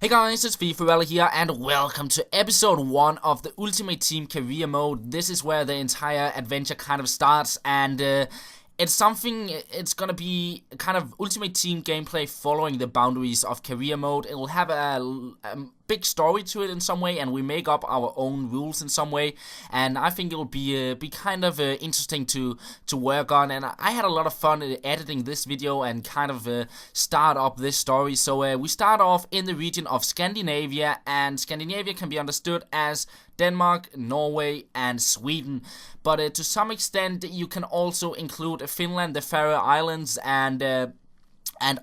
Hey guys, it's FifaRalle here and welcome to episode 1 of the Ultimate Team Career Mode. This is where the entire adventure kind of starts and it's gonna be kind of Ultimate Team gameplay following the boundaries of Career Mode. It will have a big story to it in some way, and we make up our own rules in some way, and I think it will be kind of interesting to work on. And I had a lot of fun editing this video and kind of start up this story. So we start off in the region of Scandinavia, and Scandinavia can be understood as Denmark, Norway and Sweden, but to some extent you can also include Finland, the Faroe Islands and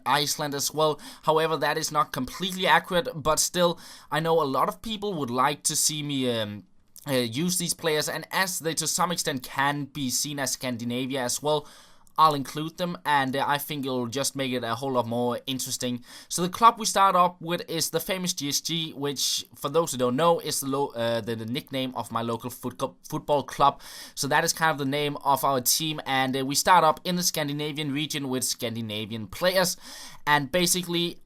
Iceland as well. However, that is not completely accurate, but still, I know a lot of people would like to see me use these players, and as they to some extent can be seen as Scandinavia as well, I'll include them, and I think it'll just make it a whole lot more interesting. So the club we start up with is the famous GSG, which, for those who don't know, is the nickname of my local football club. So that is kind of the name of our team, and we start up in the Scandinavian region with Scandinavian players. And basically,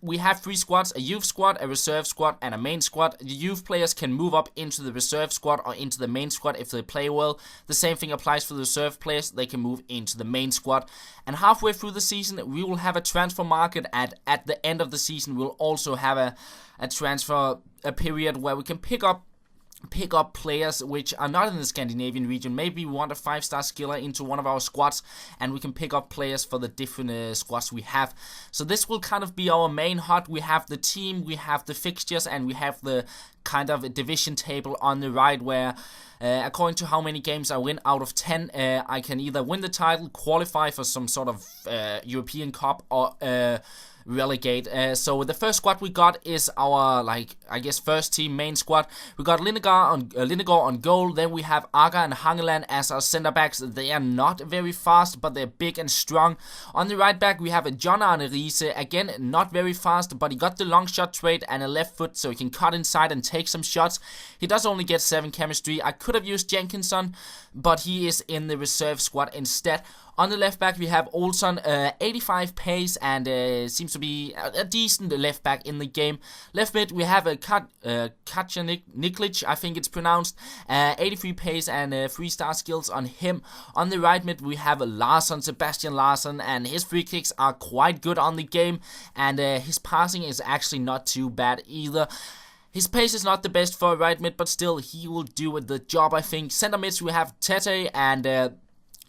we have 3 squads: a youth squad, a reserve squad, and a main squad. The youth players can move up into the reserve squad or into the main squad if they play well. The same thing applies for the reserve players. They can move into the main squad. And halfway through the season, we will have a transfer market. At the end of the season, we'll also have a transfer period where we can pick up players which are not in the Scandinavian region. Maybe we want a 5-star skiller into one of our squads, and we can pick up players for the different squads we have. So this will kind of be our main HUD. We have the team, we have the fixtures, and we have the kind of a division table on the right where according to how many games I win out of 10, I can either win the title, qualify for some sort of European Cup, or relegate. So the first squad we got is our, first team main squad. We got Linegaard on goal. Then we have Aga and Hangeland as our center backs. They are not very fast, but they're big and strong. On the right back we have a John Arne Riise. Again, not very fast, but he got the long shot trait and a left foot, so he can cut inside and take some shots. He does only get 7 chemistry. I could have used Jenkinson, but he is in the reserve squad instead. On the left back we have Olsson, 85 pace, and seems to be a decent left back in the game. Left mid we have a Katja Niklic, I think it's pronounced, 83 pace and 3-star skills on him. On the right mid we have Sebastian Larsson, and his free kicks are quite good on the game, and his passing is actually not too bad either. His pace is not the best for a right mid, but still he will do the job, I think. Center mids we have Tete and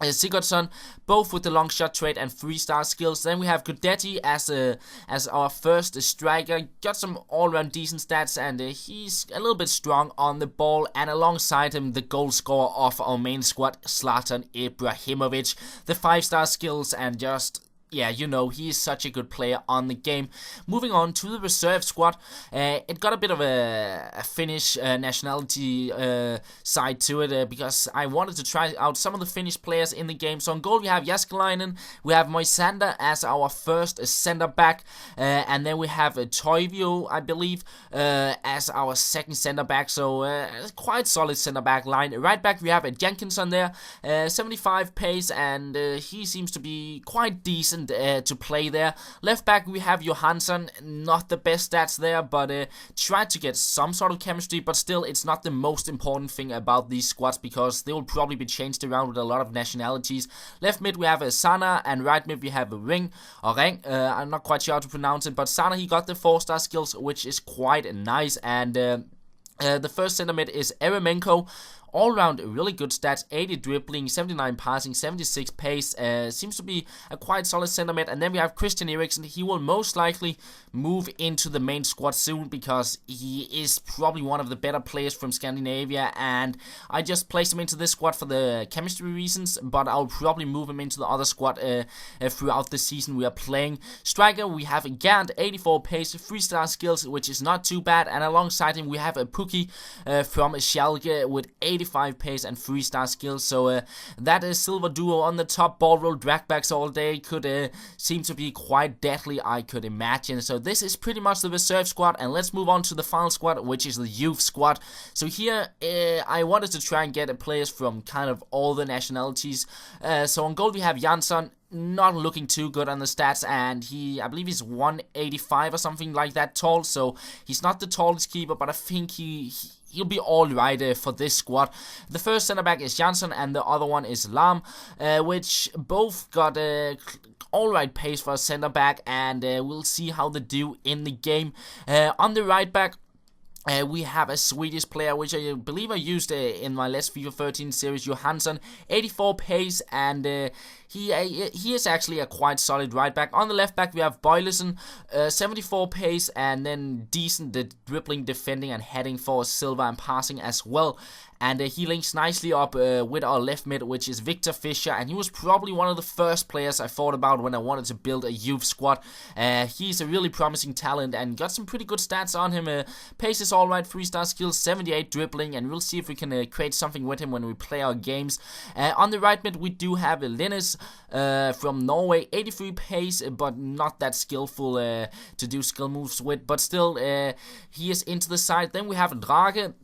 Sigurdsson, both with the long shot trait and 3-star skills. Then we have Gudetti as our first striker. Got some all-round decent stats, and he's a little bit strong on the ball. And alongside him, the goal scorer of our main squad, Zlatan Ibrahimovic. The 5-star skills and just... yeah, you know, he is such a good player on the game. Moving on to the reserve squad, it got a bit of a Finnish nationality side to it because I wanted to try out some of the Finnish players in the game. So on goal we have Jaskelainen, we have Moisander as our first center back, and then we have Toivio, I believe, as our second center back. So quite solid center back line. Right back we have Jenkinson there, 75 pace, and he seems to be quite decent to play there. Left back we have Johansson, not the best stats there, but tried to get some sort of chemistry, but still it's not the most important thing about these squads because they will probably be changed around with a lot of nationalities. Left mid we have Sana, and right mid we have Ring. I'm not quite sure how to pronounce it, but Sana, he got the 4-star skills, which is quite nice. And the first center mid is Eremenko. All round really good stats, 80 dribbling, 79 passing, 76 pace, seems to be a quite solid center mid. And then we have Christian Eriksen. He will most likely move into the main squad soon because he is probably one of the better players from Scandinavia, and I just placed him into this squad for the chemistry reasons, but I'll probably move him into the other squad throughout the season we are playing. Striker we have Gant, 84 pace, 3-star skills, which is not too bad, and alongside him we have a Pukki from Schalke with 85 pace and 3-star skills. So that silver duo on the top, ball roll dragbacks all day, could seem to be quite deadly, I could imagine. So this is pretty much the reserve squad, and let's move on to the final squad, which is the youth squad. So here I wanted to try and get players from kind of all the nationalities. So on goal we have Jansson, not looking too good on the stats, and I believe he's 185 or something like that tall, so he's not the tallest keeper, but I think he'll be alright for this squad. The first center back is Janssen, and the other one is Lam, which both got alright pace for a center back, and we'll see how they do in the game. On the right back, we have a Swedish player, which I believe I used in my last FIFA 13 series, Johansson, 84 pace, and he is actually a quite solid right back. On the left back, we have Boylesen, 74 pace, and then decent dribbling, defending, and heading for Silva and passing as well. And he links nicely up with our left mid, which is Victor Fischer, and he was probably one of the first players I thought about when I wanted to build a youth squad. He's a really promising talent and got some pretty good stats on him. Pace is alright, 3-star skills, 78 dribbling, and we'll see if we can create something with him when we play our games. On the right mid, we do have Linus from Norway, 83 pace, but not that skillful to do skill moves with, but still, he is into the side. Then we have Drage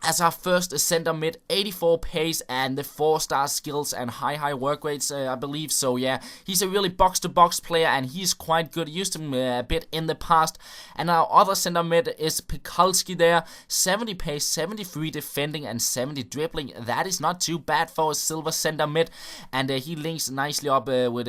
as our first center mid, 84 pace and the 4-star skills and high work rates, I believe. So yeah, he's a really box-to-box player, and he's quite good. Used him a bit in the past. And our other center mid is Pekalski there, 70 pace, 73 defending, and 70 dribbling. That is not too bad for a silver center mid, and he links nicely up with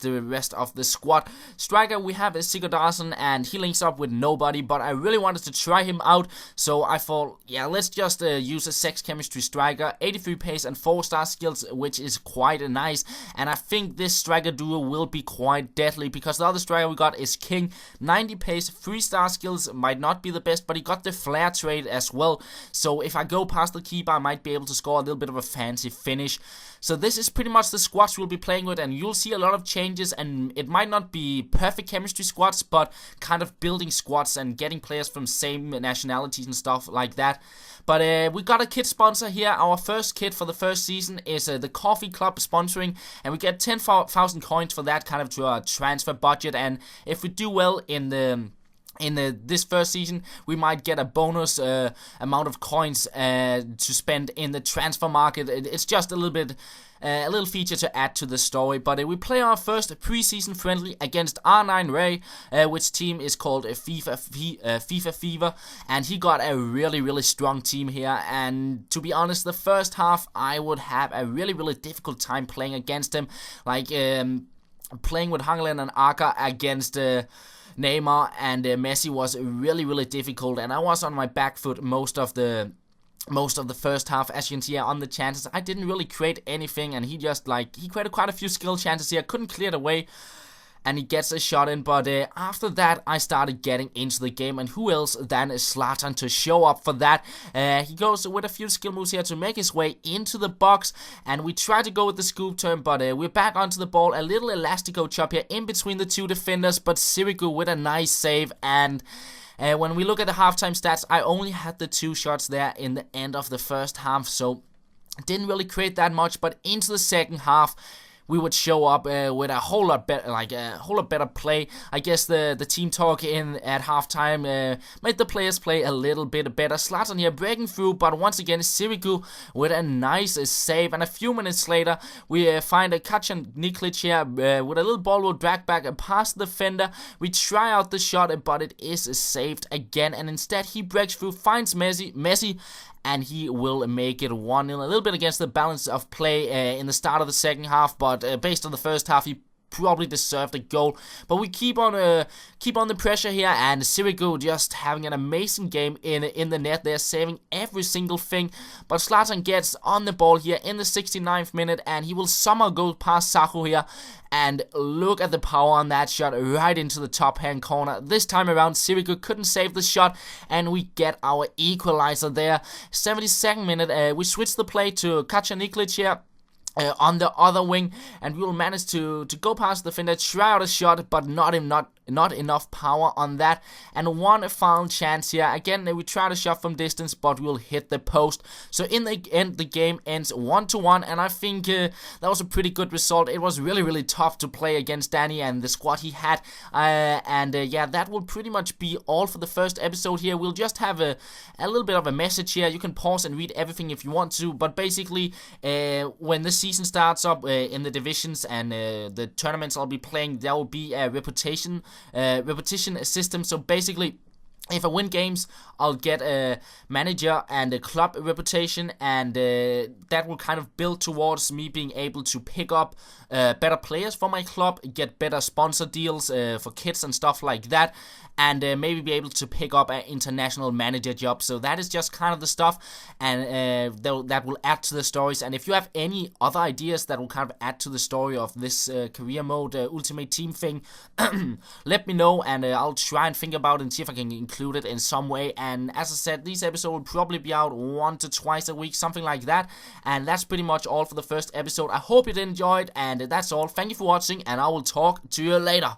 the rest of the squad. Striker, we have Sigurdarsson, and he links up with nobody, but I really wanted to try him out, so I thought, yeah, let's just use a sex chemistry striker, 83 pace and 4-star skills, which is quite nice, and I think this striker duo will be quite deadly, because the other striker we got is King, 90 pace, 3-star skills, might not be the best, but he got the flair trade as well, so if I go past the keeper, I might be able to score a little bit of a fancy finish. So this is pretty much the squads we'll be playing with, and you'll see a lot of changes, and it might not be perfect chemistry squads, but kind of building squads and getting players from same nationalities and stuff like that. But we got a kit sponsor here. Our first kit for the first season is the Coffee Club sponsoring, and we get 10,000 coins for that, kind of to our transfer budget, and if we do well in this first season, we might get a bonus amount of coins to spend in the transfer market. It's just a little bit, a little feature to add to the story. But we play our first preseason friendly against R9 Ray, which team is called FIFA Fever, and he got a really strong team here. And to be honest, the first half I would have a really difficult time playing against him, like playing with Hangland and Aka against Neymar and Messi was really difficult, and I was on my back foot most of the first half. As you can see here on the chances, I didn't really create anything, and he created quite a few skill chances here, couldn't clear it away, and he gets a shot in. But after that, I started getting into the game, and who else than Zlatan to show up for that. He goes with a few skill moves here to make his way into the box, and we try to go with the scoop turn, but we're back onto the ball. A little elastico chop here in between the two defenders, but Sirigu with a nice save. And when we look at the halftime stats, I only had the 2 shots there in the end of the first half, so didn't really create that much. But into the second half, we would show up with a whole lot better play. I guess the team talk in at halftime made the players play a little bit better. Zlatan here breaking through, but once again Sirigu with a nice save. And a few minutes later, we find a Kacan Niklic here with a little ball roll drag back past the defender. We try out the shot, but it is saved again, and instead he breaks through, finds Messi, and he will make it 1-0. A little bit against the balance of play in the start of the second half, but based on the first half, he probably deserved a goal. But we keep on the pressure here, and Sirigu just having an amazing game in the net. They're saving every single thing, but Zlatan gets on the ball here in the 69th minute, and he will somehow go past Sacho here. And look at the power on that shot, right into the top hand corner. This time around, Sirigu couldn't save the shot, and we get our equalizer there. 72nd minute, we switch the play to Kacan Niklic here on the other wing, and we will manage to go past the defender, try out a shot, but not not enough power on that. And one final chance here. Again, we try to shot from distance, but we'll hit the post. So in the end, the game ends 1-1, and I think that was a pretty good result. It was really, really tough to play against Danny and the squad he had. Yeah, that will pretty much be all for the first episode here. We'll just have a little bit of a message here. You can pause and read everything if you want to, but basically, when the season starts up in the divisions and the tournaments I'll be playing, there will be a repetition system. So basically, if I win games, I'll get a manager and a club reputation, and that will kind of build towards me being able to pick up better players for my club, get better sponsor deals for kids and stuff like that, and maybe be able to pick up an international manager job. So that is just kind of the stuff, and that will add to the stories. And if you have any other ideas that will kind of add to the story of this career mode Ultimate Team thing, let me know, and I'll try and think about it and see if I can include it in some way. And as I said, these episodes will probably be out 1 to twice a week, something like that. And that's pretty much all for the first episode. I hope you did enjoy it, and that's all. Thank you for watching, and I will talk to you later.